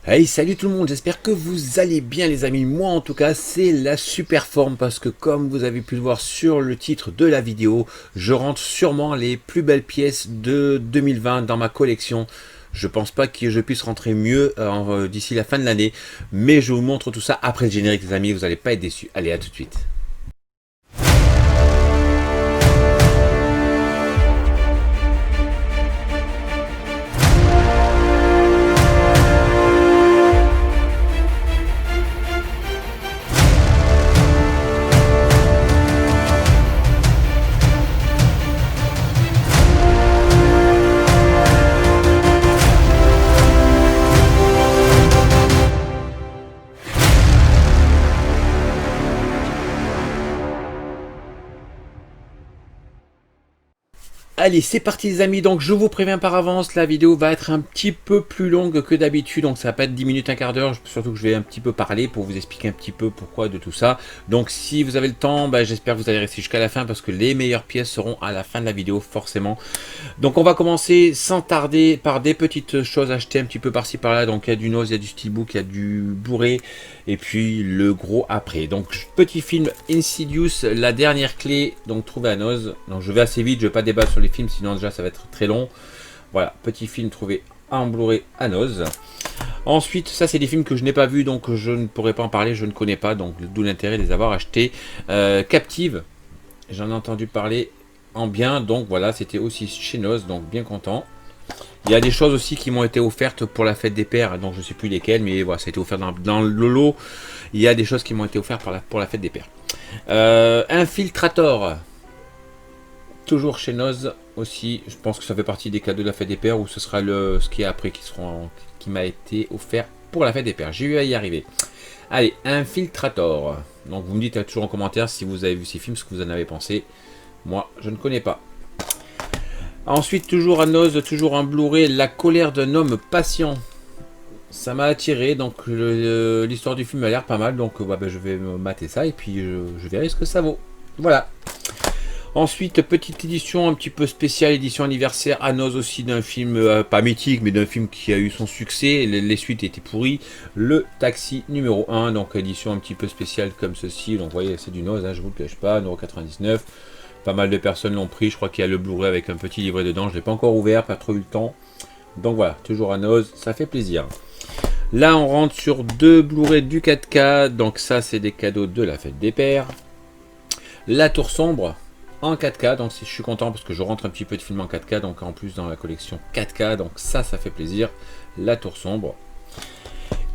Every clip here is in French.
Hey, salut tout le monde, j'espère que vous allez bien les amis. Moi en tout cas, c'est la super forme parce que comme vous avez pu le voir sur le titre de la vidéo, je rentre sûrement les plus belles pièces de 2020 dans ma collection. Je pense pas que je puisse rentrer mieux d'ici la fin de l'année, mais je vous montre tout ça après le générique les amis, vous n'allez pas être déçus. Allez, à tout de suite. Allez, c'est parti les amis, donc je vous préviens par avance, la vidéo va être un petit peu plus longue que d'habitude, donc ça va pas être 10 minutes, un quart d'heure, surtout que je vais un petit peu parler pour vous expliquer un petit peu pourquoi de tout ça. Donc si vous avez le temps, j'espère que vous allez rester jusqu'à la fin parce que les meilleures pièces seront à la fin de la vidéo forcément. Donc on va commencer sans tarder par des petites choses achetées un petit peu par-ci par-là, donc il y a du Noz, il y a du Steelbook, il y a du Blu-ray et puis le gros après. Donc petit film Insidious, la dernière clé, donc trouvé à Noz. Donc je vais assez vite, je vais pas débattre sur les films, sinon déjà ça va être très long. Voilà, petit film trouvé en Blu-ray à Noz. Ensuite, ça c'est des films que je n'ai pas vus, donc je ne pourrais pas en parler, je ne connais pas, donc d'où l'intérêt de les avoir achetés. Captive, j'en ai entendu parler en bien, donc voilà, c'était aussi chez Noz, donc bien content. Il y a des choses aussi qui m'ont été offertes pour la fête des pères, donc je ne sais plus lesquelles, mais voilà, ça a été offert dans le lot. Il y a des choses qui m'ont été offertes pour la fête des pères. Infiltrator, toujours chez Noz aussi. Je pense que ça fait partie des cadeaux de la fête des pères, ou ce sera ce qui est après qui m'a été offert pour la fête des pères. J'ai eu à y arriver. Allez, Infiltrator. Donc vous me dites toujours en commentaire si vous avez vu ces films, ce que vous en avez pensé. Moi, je ne connais pas. Ensuite, toujours à Noz, toujours en Blu-ray, La colère d'un homme patient. Ça m'a attiré, donc l'histoire du film a l'air pas mal, donc je vais me mater ça et puis je verrai ce que ça vaut. Voilà. Ensuite, petite édition un petit peu spéciale, édition anniversaire à Noz aussi d'un film, pas mythique, mais d'un film qui a eu son succès. Les suites étaient pourries. Le Taxi numéro 1, donc édition un petit peu spéciale comme ceci. Donc vous voyez, c'est du Noz, hein, je vous le cache pas, 1,99 €. Pas mal de personnes l'ont pris, je crois qu'il y a le Blu-ray avec un petit livret dedans, je ne l'ai pas encore ouvert, pas trop eu le temps. Donc voilà, toujours à Noz, ça fait plaisir. Là on rentre sur deux Blu-ray du 4K, donc ça c'est des cadeaux de la fête des pères. La Tour Sombre en 4K, donc je suis content parce que je rentre un petit peu de films en 4K, donc en plus dans la collection 4K, donc ça fait plaisir. La Tour Sombre.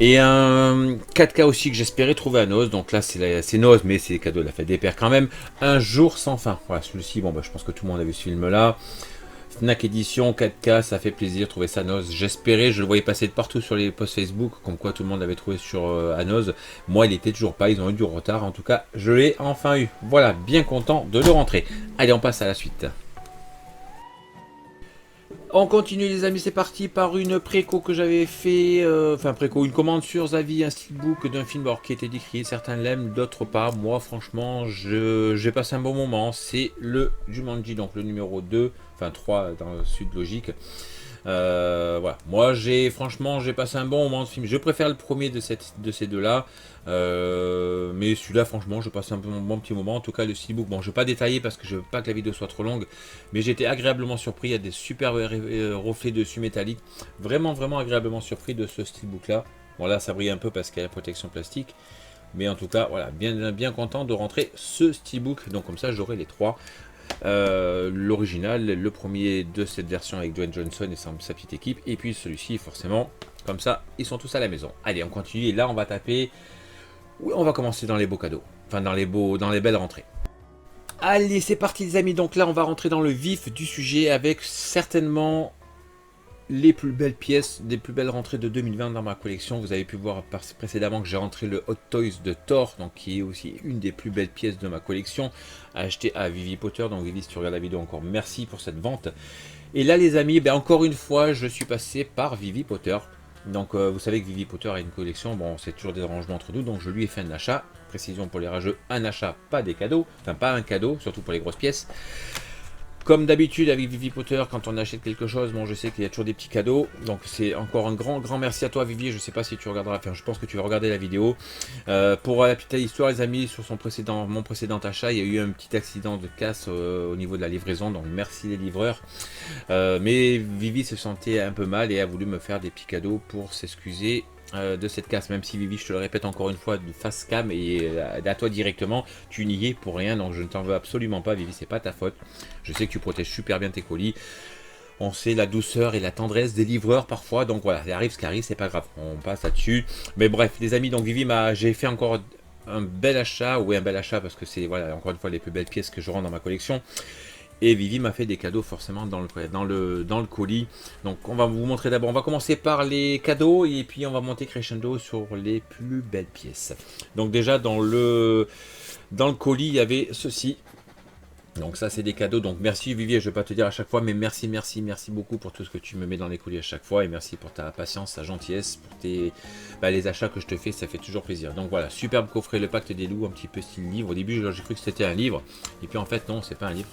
Et un 4K aussi que j'espérais trouver à Noz, donc là c'est Noz, mais c'est cadeau de la fête des pères quand même. Un jour sans fin. Voilà, celui-ci, je pense que tout le monde a vu ce film-là. Fnac édition 4K, ça fait plaisir, trouver ça à Noz. J'espérais, je le voyais passer de partout sur les posts Facebook, comme quoi tout le monde avait trouvé sur à Noz. Moi, il était toujours pas, ils ont eu du retard. En tout cas, je l'ai enfin eu. Voilà, bien content de le rentrer. Allez, on passe à la suite. On continue les amis, c'est parti par une préco que j'avais fait, une commande sur Zavi, un steelbook d'un film qui était décrié, certains l'aiment, d'autres pas. Moi franchement, j'ai passé un bon moment, c'est le Jumanji, donc le numéro 2, enfin 3 dans le Sud Logique. Voilà, moi j'ai passé un bon moment de film, je préfère le premier de ces deux-là. Mais celui-là franchement je passe un bon petit moment. En tout cas le steelbook, je ne vais pas détailler parce que je veux pas que la vidéo soit trop longue, mais j'ai été agréablement surpris. Il y a des super reflets dessus métalliques, vraiment agréablement surpris de ce steelbook là. Bon là ça brille un peu parce qu'il y a la protection plastique, mais en tout cas voilà, bien content de rentrer ce steelbook, donc comme ça j'aurai les trois. L'original, le premier de cette version avec Dwayne Johnson et sa petite équipe, et puis celui-ci forcément, comme ça ils sont tous à la maison. Allez on continue, et là on va taper. Oui, on va commencer dans les beaux cadeaux, enfin dans les belles rentrées. Allez, c'est parti les amis, donc là on va rentrer dans le vif du sujet avec certainement les plus belles pièces, des plus belles rentrées de 2020 dans ma collection. Vous avez pu voir précédemment que j'ai rentré le Hot Toys de Thor, donc qui est aussi une des plus belles pièces de ma collection, acheté à Vivi Potter. Donc Vivi, si tu regardes la vidéo, encore merci pour cette vente. Et là les amis, encore une fois, je suis passé par Vivi Potter. Donc vous savez que Vivi Potter a une collection, c'est toujours des arrangements entre nous, donc je lui ai fait un achat, précision pour les rageux, un achat, pas des cadeaux, enfin pas un cadeau, surtout pour les grosses pièces. Comme d'habitude avec Vivi Potter, quand on achète quelque chose, bon je sais qu'il y a toujours des petits cadeaux. Donc c'est encore un grand merci à toi Vivi. Je sais pas si tu regarderas, enfin je pense que tu vas regarder la vidéo. Pour la petite histoire les amis, sur mon précédent achat, il y a eu un petit accident de casse au niveau de la livraison. Donc merci les livreurs. Mais Vivi se sentait un peu mal et a voulu me faire des petits cadeaux pour s'excuser de cette casse, même si Vivi, je te le répète encore une fois, de face cam et à toi directement, tu n'y es pour rien, donc je ne t'en veux absolument pas Vivi, c'est pas ta faute. Je sais que tu protèges super bien tes colis. On sait la douceur et la tendresse des livreurs parfois, donc voilà, il arrive ce qui arrive, c'est pas grave, on passe là-dessus. Mais bref, les amis, donc Vivi j'ai fait encore un bel achat, oui un bel achat parce que c'est voilà encore une fois les plus belles pièces que je rends dans ma collection. Et Vivi m'a fait des cadeaux forcément dans le colis. Donc on va vous montrer d'abord, on va commencer par les cadeaux et puis on va monter crescendo sur les plus belles pièces. Donc déjà dans le colis il y avait ceci. Donc ça c'est des cadeaux, donc merci Vivi, je vais pas te dire à chaque fois, mais merci beaucoup pour tout ce que tu me mets dans les colis à chaque fois, et merci pour ta patience, ta gentillesse, pour les achats que je te fais, ça fait toujours plaisir. Donc voilà, superbe coffret, le pacte des loups, un petit peu style livre. Au début j'ai cru que c'était un livre, et puis en fait non, c'est pas un livre.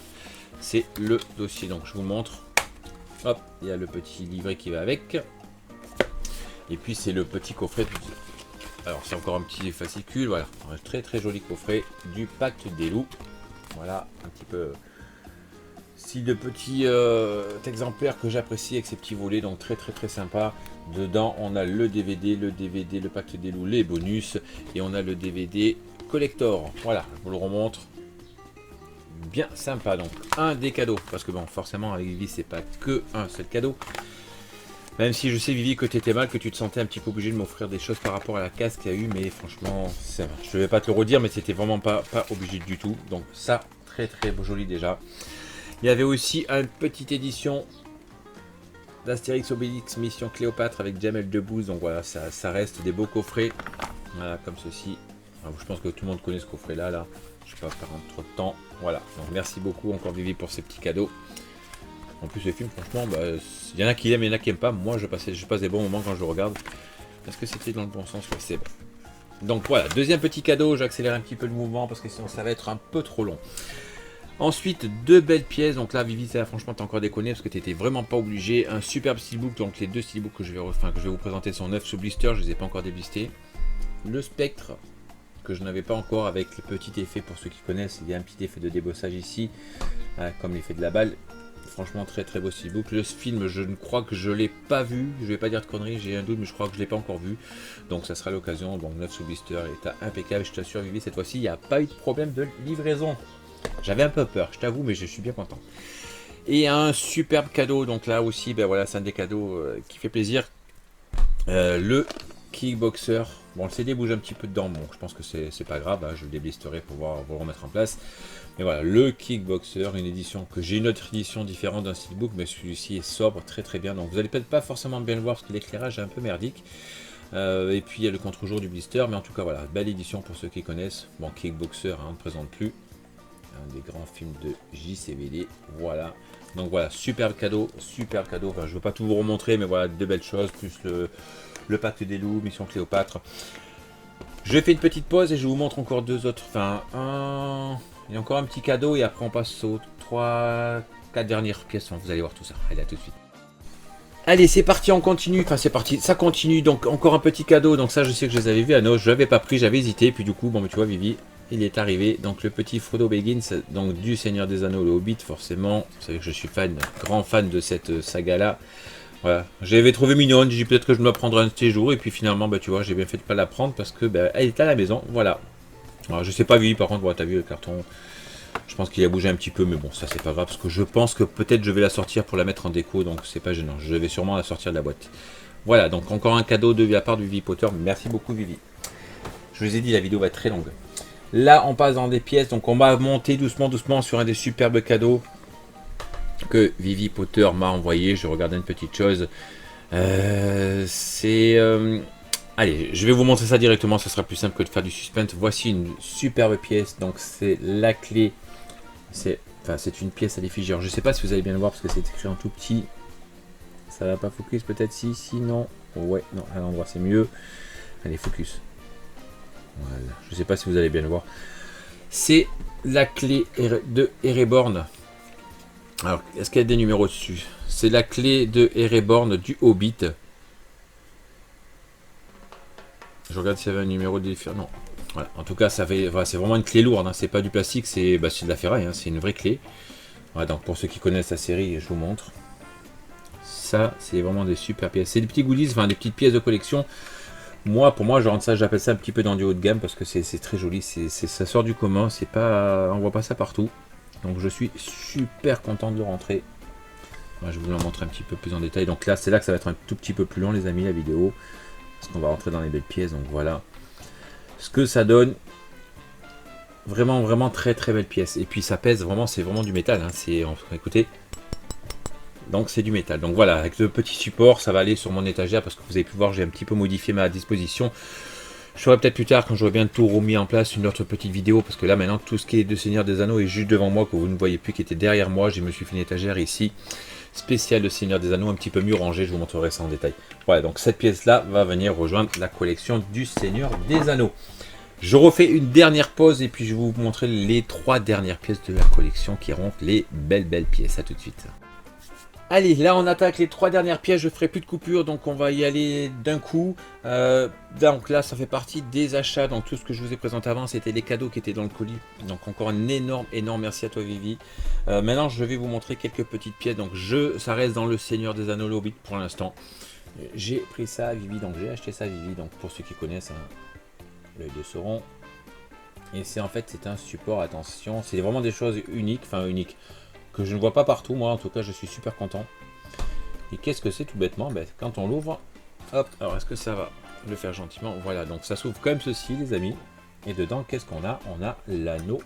C'est le dossier, donc je vous montre. Hop, il y a le petit livret qui va avec. Et puis c'est le petit coffret. Alors c'est encore un petit fascicule, voilà. Un très joli coffret du pacte des loups. Voilà, un petit peu style de petit exemplaire que j'apprécie avec ces petits volets, donc très sympa. Dedans on a le DVD, le pacte des loups, les bonus. Et on a le DVD collector. Voilà, je vous le remontre. Bien sympa, donc un des cadeaux, parce que bon forcément avec Vivi c'est pas que un seul cadeau, même si je sais Vivi que tu étais mal, que tu te sentais un petit peu obligé de m'offrir des choses par rapport à la casse qu'il y a eu, mais franchement ça va. Je vais pas te le redire, mais c'était vraiment pas obligé du tout, donc ça très joli déjà. Il y avait aussi une petite édition d'Astérix Obélix Mission Cléopâtre avec Jamel Debbouze, donc voilà, ça reste des beaux coffrets, voilà, comme ceci. Alors, je pense que tout le monde connaît ce coffret là. Je ne vais pas perdre trop de temps. Voilà, donc merci beaucoup encore Vivi pour ces petits cadeaux. En plus le film franchement, il y en a qui aiment, il y en a qui n'aiment pas. Moi je passe des bons moments quand je le regarde. Est-ce que c'était dans le bon sens? Ouais, c'est bon. Donc voilà, deuxième petit cadeau, j'accélère un petit peu le mouvement parce que sinon ça va être un peu trop long. Ensuite, deux belles pièces. Donc là Vivi, ça franchement t'as encore déconné parce que tu n'étais vraiment pas obligé. Un superbe steelbook, donc les deux steelbooks que je vais vous présenter sont neufs sous blister, je ne les ai pas encore déblistés. Le spectre que je n'avais pas encore, avec le petit effet, pour ceux qui connaissent, il y a un petit effet de débossage ici, comme l'effet de la balle. Franchement très beau steelbook. Le film, je ne crois que je l'ai pas vu, je vais pas dire de conneries, j'ai un doute, mais je crois que je l'ai pas encore vu, donc ça sera l'occasion. Donc 9 sous blister, état impeccable, je t'assure Vivi, cette fois-ci il n'y a pas eu de problème de livraison. J'avais un peu peur, je t'avoue, mais je suis bien content. Et un superbe cadeau, donc là aussi voilà, c'est un des cadeaux qui fait plaisir. Le Kickboxer. Bon, le CD bouge un petit peu dedans, bon, je pense que c'est pas grave, je le déblisterai pour pouvoir le remettre en place. Mais voilà, le Kickboxer, une édition que j'ai une autre édition différente d'un steelbook, mais celui-ci est sobre, très bien. Donc vous allez peut-être pas forcément bien le voir parce que l'éclairage est un peu merdique. Et puis il y a le contre-jour du blister, mais en tout cas voilà, belle édition pour ceux qui connaissent. Bon, Kickboxer, on ne présente plus. Un des grands films de JCVD, voilà. Donc voilà, superbe cadeau. Enfin, je veux pas tout vous remontrer, mais voilà, de belles choses, plus le pacte des loups, Mission Cléopâtre. Je fais une petite pause et je vous montre encore deux autres. Enfin, il y a encore un petit cadeau et après on passe aux 3-4 dernières pièces. Vous allez voir tout ça. Allez, à tout de suite. Allez, c'est parti, on continue. Enfin, c'est parti, ça continue. Donc, encore un petit cadeau. Donc, ça, je sais que je les avais vus à Noël. Je l'avais pas pris, j'avais hésité. Puis, du coup, bon, mais tu vois, Vivi, il est arrivé. Donc, le petit Frodo Baggins, donc du Seigneur des Anneaux, le Hobbit, forcément. Vous savez que je suis grand fan de cette saga-là. Voilà, j'avais trouvé mignonne, j'ai dit peut-être que je me la prendrai un de ces jours, et puis finalement, tu vois, j'ai bien fait de pas la prendre parce que elle est à la maison, voilà. Alors, je sais pas, Vivi, par contre, t'as vu le carton, je pense qu'il a bougé un petit peu, mais bon, ça c'est pas grave, parce que je pense que peut-être je vais la sortir pour la mettre en déco, donc c'est pas gênant, je vais sûrement la sortir de la boîte. Voilà, donc encore un cadeau de la part de Vivi Potter, merci beaucoup Vivi. Je vous ai dit, la vidéo va être très longue. Là, on passe dans des pièces, donc on va monter doucement sur un des superbes cadeaux que Vivi Potter m'a envoyé. Je regardais une petite chose. Allez, je vais vous montrer ça directement, ce sera plus simple que de faire du suspense. Voici une superbe pièce, donc c'est la clé. C'est une pièce à l'effigie. Je ne sais pas si vous allez bien le voir parce que c'est écrit en tout petit. Ça va pas focus, peut-être si, non. Ouais, non, à l'endroit c'est mieux. Allez, focus. Voilà, je ne sais pas si vous allez bien le voir. C'est la clé de Ereborn. Alors, est-ce qu'il y a des numéros dessus? C'est la clé de Ereborn du Hobbit. Je regarde s'il y avait un numéro différent. Non. Voilà. En tout cas, ça fait, voilà, c'est vraiment une clé lourde. Hein. C'est pas du plastique, c'est de la ferraille. Hein. C'est une vraie clé. Voilà, donc pour ceux qui connaissent la série, je vous montre. Ça, c'est vraiment des super pièces. C'est des petits goodies, enfin des petites pièces de collection. Moi, pour moi, j'appelle ça un petit peu dans du haut de gamme parce que c'est très joli. Ça sort du commun. C'est pas, on voit pas ça partout. Donc je suis super content de le rentrer. Moi, je vais vous le montrer un petit peu plus en détail. Donc là, c'est là que ça va être un tout petit peu plus long, les amis, la vidéo. Parce qu'on va rentrer dans les belles pièces. Donc voilà ce que ça donne. Vraiment, vraiment très très belle pièce. Et puis ça pèse vraiment, c'est vraiment du métal. Hein. Écoutez. Donc c'est du métal. Donc voilà, avec le petit support, ça va aller sur mon étagère parce que vous avez pu voir, j'ai un petit peu modifié ma disposition. Je ferai peut-être plus tard, quand j'aurai bien tout remis en place, une autre petite vidéo. Parce que là maintenant, tout ce qui est de Seigneur des Anneaux est juste devant moi, que vous ne voyez plus, qui était derrière moi. Je me suis fait une étagère ici, spéciale de Seigneur des Anneaux, un petit peu mieux rangée. Je vous montrerai ça en détail. Voilà, donc cette pièce-là va venir rejoindre la collection du Seigneur des Anneaux. Je refais une dernière pause et puis je vais vous montrer les 3 dernières pièces de la collection qui rentrent les belles pièces. À tout de suite. Allez, là on attaque les 3 dernières pièces, je ferai plus de coupure, donc on va y aller d'un coup. Donc là ça fait partie des achats, donc tout ce que je vous ai présenté avant c'était les cadeaux qui étaient dans le colis. Donc encore un énorme merci à toi Vivi. Maintenant je vais vous montrer quelques petites pièces, donc ça reste dans le Seigneur des Anneaux Hobbit pour l'instant. J'ai pris ça à Vivi, donc j'ai acheté ça à Vivi, donc pour ceux qui connaissent, hein, l'œil de Sauron. Et c'est un support, attention, c'est vraiment des choses uniques, que je ne vois pas partout, moi en tout cas je suis super content. Et qu'est-ce que c'est tout bêtement? Quand on l'ouvre, hop, alors est-ce que ça va le faire gentiment? Voilà, donc ça s'ouvre comme ceci les amis. Et dedans, qu'est-ce qu'on a? On a l'anneau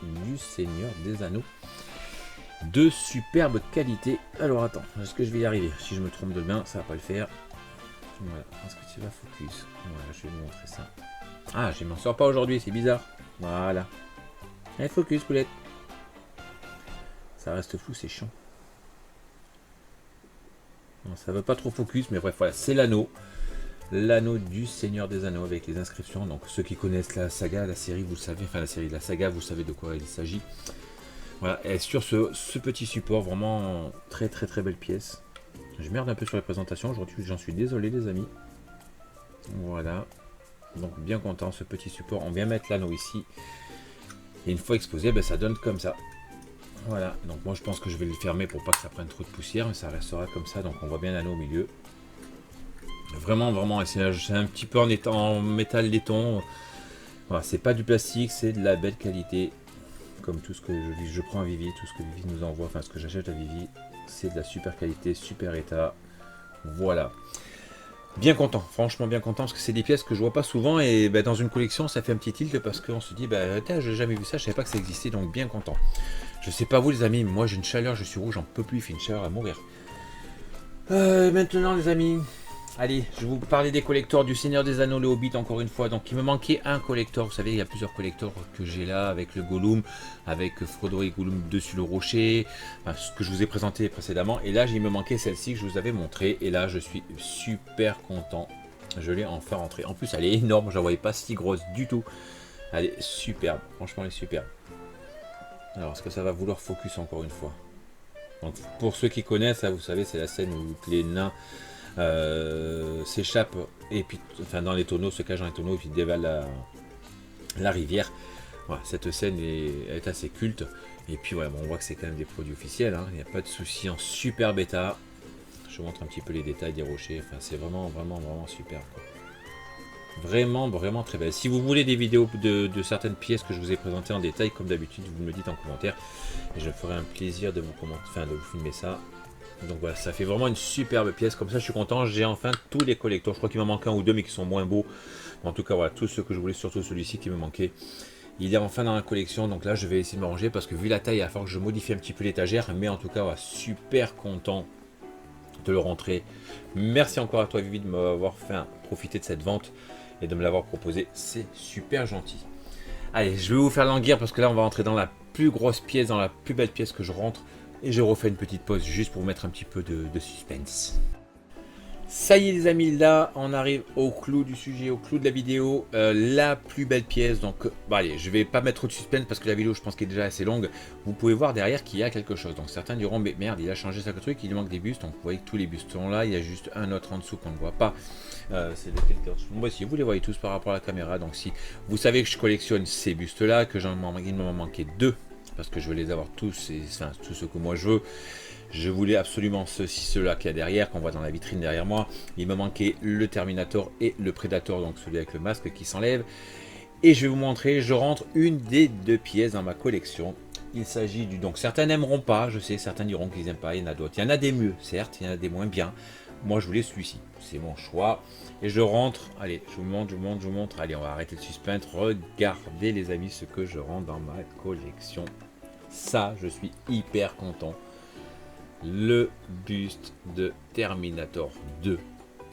du Seigneur des Anneaux. De superbe qualité. Alors attends, est-ce que je vais y arriver? Si je me trompe de main, ça va pas le faire. Voilà, est-ce que tu vas focus? Voilà, je vais vous montrer ça. Ah, je m'en sors pas aujourd'hui, c'est bizarre. Voilà. Allez, focus, poulette. Ça reste flou, c'est chiant. Non, ça veut pas trop focus, mais bref, voilà, c'est l'anneau. L'anneau du Seigneur des Anneaux avec les inscriptions. Donc ceux qui connaissent la saga, la série, vous le savez, enfin la série de la saga, vous savez de quoi il s'agit. Voilà, et sur ce petit support, vraiment très belle pièce. Je merde un peu sur la présentation aujourd'hui, j'en suis désolé les amis. Voilà. Donc bien content, ce petit support. On vient mettre l'anneau ici. Et une fois exposé, ça donne comme ça. Voilà, donc moi je pense que je vais le fermer pour pas que ça prenne trop de poussière, mais ça restera comme ça, donc on voit bien l'anneau au milieu. Vraiment, c'est un petit peu en métal laiton. Voilà, c'est pas du plastique, c'est de la belle qualité. Comme tout ce que je prends à Vivi, tout ce que Vivi nous envoie, enfin ce que j'achète à Vivi, c'est de la super qualité, super état. Voilà. Bien content, franchement bien content, parce que c'est des pièces que je vois pas souvent, et dans une collection ça fait un petit tilt, parce qu'on se dit, j'ai jamais vu ça, je savais pas que ça existait, donc bien content. Je sais pas vous les amis, mais moi j'ai une chaleur, je suis rouge, j'en peux plus, il fait une chaleur à mourir. Maintenant les amis, allez, je vais vous parler des collecteurs du Seigneur des Anneaux, le Hobbit encore une fois. Donc il me manquait un collector, vous savez il y a plusieurs collecteurs que j'ai là, avec le Gollum, avec Frodo et Gollum dessus le rocher, enfin, ce que je vous ai présenté précédemment. Et là il me manquait celle-ci que je vous avais montré, et là je suis super content, je l'ai enfin rentrée. En plus elle est énorme, je la voyais pas si grosse du tout, elle est superbe, franchement elle est superbe. Alors, est-ce que ça va vouloir focus encore une fois? Donc, pour ceux qui connaissent, vous savez, c'est la scène où les nains s'échappent et puis, dans les tonneaux, se cachent dans les tonneaux et puis dévalent la rivière. Voilà, cette scène est assez culte. Et puis voilà, on voit que c'est quand même des produits officiels. Hein. Il n'y a pas de souci, en super bêta. Je vous montre un petit peu les détails des rochers. Enfin, c'est vraiment super. Quoi. Vraiment très belle. Si vous voulez des vidéos de certaines pièces que je vous ai présentées en détail, comme d'habitude, vous me le dites en commentaire. Et je me ferai un plaisir de vous filmer ça. Donc voilà, ça fait vraiment une superbe pièce. Comme ça, je suis content. J'ai enfin tous les collecteurs. Je crois qu'il m'en manque un ou deux, mais qui sont moins beaux. En tout cas, voilà, tout ce que je voulais, surtout celui-ci qui me manquait. Il est enfin dans la collection. Donc là, je vais essayer de me ranger parce que vu la taille, il va falloir que je modifie un petit peu l'étagère. Mais en tout cas, voilà, super content de le rentrer. Merci encore à toi, Vivi, de m'avoir fait profiter de cette vente et de me l'avoir proposé. C'est super gentil. Allez, je vais vous faire languir parce que là, on va rentrer dans la plus grosse pièce, dans la plus belle pièce que je rentre. Et je refais une petite pause juste pour vous mettre un petit peu de suspense. Ça y est les amis, là on arrive au clou du sujet, au clou de la vidéo, la plus belle pièce. Donc bon, allez, je vais pas mettre trop de suspense parce que la vidéo je pense qu'elle est déjà assez longue. Vous pouvez voir derrière qu'il y a quelque chose. Donc certains diront mais merde, il a changé ça, truc, il lui manque des bustes. Donc vous voyez que tous les bustes sont là, il y a juste un autre en dessous qu'on ne voit pas. C'est lequel que... Bon, si vous les voyez tous par rapport à la caméra. Donc si vous savez que je collectionne ces bustes là, que il m'en manquait deux parce que je veux les avoir tous, et enfin tous ceux que moi je veux. Je voulais absolument ceux-là qu'il y a derrière, qu'on voit dans la vitrine derrière moi. Il me manquait le Terminator et le Predator, donc celui avec le masque qui s'enlève. Et je vais vous montrer, je rentre une des deux pièces dans ma collection. Il s'agit du... Donc certains n'aimeront pas, je sais, certains diront qu'ils n'aiment pas, il y en a d'autres. Il y en a des mieux, certes, il y en a des moins bien. Moi je voulais celui-ci, c'est mon choix. Et je rentre, allez, je vous montre. Allez, on va arrêter le suspense. Regardez les amis ce que je rentre dans ma collection. Ça, je suis hyper content. Le buste de Terminator 2.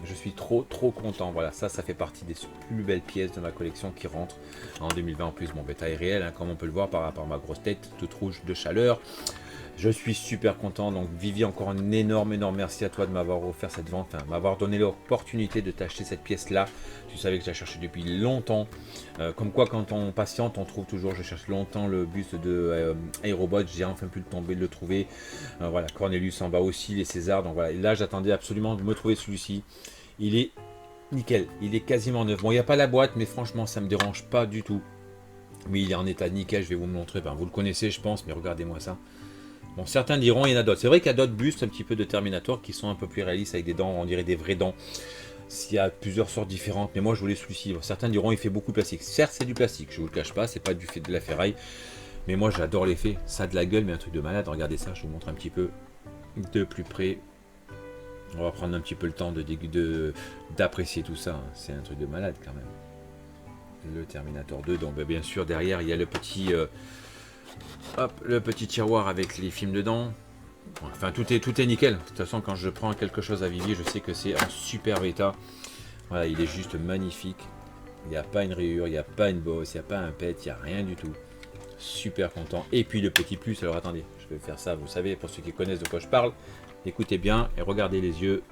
Je suis trop content. Voilà, ça fait partie des plus belles pièces de ma collection qui rentrent en 2020. En plus, mon bêta est réel, hein, comme on peut le voir par rapport à ma grosse tête toute rouge de chaleur. Je suis super content. Donc Vivi, encore un énorme merci à toi de m'avoir offert cette vente, hein, m'avoir donné l'opportunité de t'acheter cette pièce là. Tu savais que je la cherchais depuis longtemps. Comme quoi quand on patiente on trouve toujours. Je cherche longtemps le buste de Aerobot. J'ai enfin pu le tomber, de le trouver. Voilà, Cornelius en bas aussi, les Césars. Donc voilà, et là j'attendais absolument de me trouver celui-ci. Il est nickel, il est quasiment neuf. Bon, il n'y a pas la boîte, mais franchement ça me dérange pas du tout. Mais il est en état nickel, je vais vous le montrer. Ben, vous le connaissez je pense, mais regardez-moi ça. Bon, certains diront, il y en a d'autres. C'est vrai qu'il y a d'autres bustes un petit peu de Terminator qui sont un peu plus réalistes avec des dents, on dirait des vraies dents. S'il y a plusieurs sortes différentes, mais moi je voulais celui-ci. Certains diront, il fait beaucoup de plastique. Certes, c'est du plastique, je vous le cache pas, c'est pas du fait de la ferraille. Mais moi j'adore l'effet. Ça a de la gueule, mais un truc de malade. Regardez ça, je vous montre un petit peu de plus près. On va prendre un petit peu le temps d'apprécier tout ça. C'est un truc de malade quand même. Le Terminator 2, donc bien sûr derrière il y a le petit... hop, le petit tiroir avec les films dedans. Enfin, tout est nickel. De toute façon, quand je prends quelque chose à Vivi, je sais que c'est en super état. Voilà, il est juste magnifique. Il n'y a pas une rayure, il n'y a pas une bosse, il n'y a pas un pet, il n'y a rien du tout. Super content. Et puis le petit plus, alors attendez, je vais faire ça, vous savez, pour ceux qui connaissent de quoi je parle. Écoutez bien et regardez les yeux.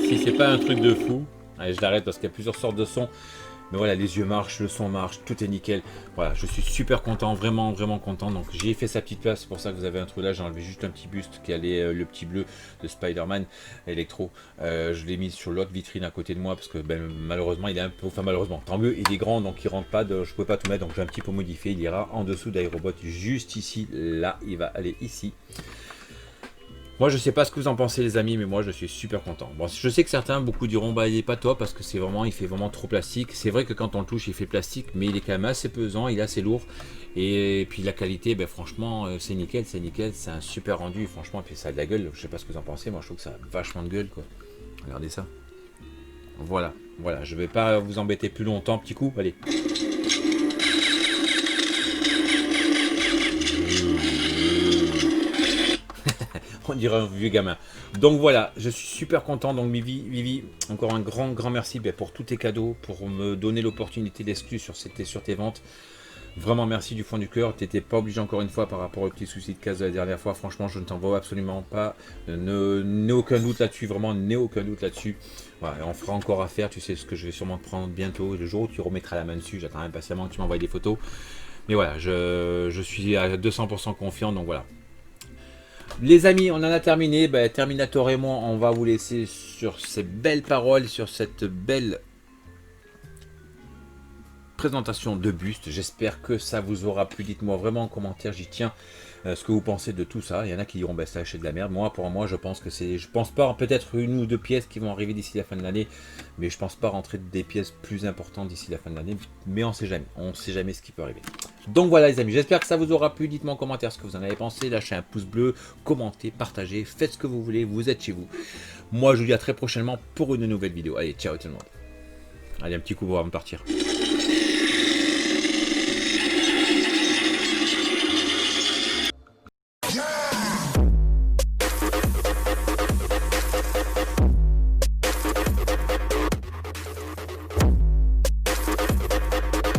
Si c'est pas un truc de fou, allez je l'arrête parce qu'il y a plusieurs sortes de sons, mais voilà, les yeux marchent, le son marche, tout est nickel. Voilà, je suis super content, vraiment content. Donc j'ai fait sa petite place, c'est pour ça que vous avez un truc là, j'ai enlevé juste un petit buste qui allait le petit bleu de Spider-Man Electro. Je l'ai mis sur l'autre vitrine à côté de moi parce que ben, malheureusement il est un peu, enfin malheureusement, tant mieux, il est grand donc il rentre pas, je pouvais pas tout mettre, donc j'ai un petit peu modifié, il ira en dessous d'Aerobot, juste ici, là, il va aller ici. Moi je sais pas ce que vous en pensez les amis, mais moi je suis super content. Bon, je sais que certains, beaucoup diront bah il est pas top parce que c'est vraiment, il fait vraiment trop plastique. C'est vrai que quand on le touche il fait plastique, mais il est quand même assez pesant, il est assez lourd. Et puis la qualité, ben franchement c'est nickel, c'est un super rendu, franchement, et puis ça a de la gueule, je sais pas ce que vous en pensez, moi je trouve que ça a vachement de gueule quoi. Regardez ça. Voilà, je vais pas vous embêter plus longtemps, petit coup, allez. On dirait un vieux gamin. Donc voilà, je suis super content. Donc Vivi, encore un grand merci pour tous tes cadeaux, pour me donner l'opportunité d'exclure sur tes ventes. Vraiment merci du fond du cœur. Tu n'étais pas obligé encore une fois par rapport au petit souci de casse de la dernière fois. Franchement, je ne t'en veux absolument pas. N'aie aucun doute là-dessus. Vraiment, n'aie aucun doute là-dessus. Voilà, on fera encore affaire. Tu sais ce que je vais sûrement te prendre bientôt. Le jour où tu remettras la main dessus. J'attends impatiemment que tu m'envoies des photos. Mais voilà, je suis à 200% confiant. Donc voilà. Les amis, on en a terminé. Terminator et moi, on va vous laisser sur ces belles paroles, sur cette belle présentation de buste. J'espère que ça vous aura plu. Dites-moi vraiment en commentaire, j'y tiens, ce que vous pensez de tout ça. Il y en a qui diront ça c'est de la merde. Moi, pour moi, je pense que c'est... Je pense pas peut-être une ou deux pièces qui vont arriver d'ici la fin de l'année, mais je pense pas rentrer des pièces plus importantes d'ici la fin de l'année. Mais on sait jamais. On sait jamais ce qui peut arriver. Donc voilà les amis, j'espère que ça vous aura plu. Dites-moi en commentaire ce que vous en avez pensé. Lâchez un pouce bleu, commentez, partagez, faites ce que vous voulez. Vous êtes chez vous. Moi, je vous dis à très prochainement pour une nouvelle vidéo. Allez, ciao tout le monde. Allez, un petit coup pour me partir.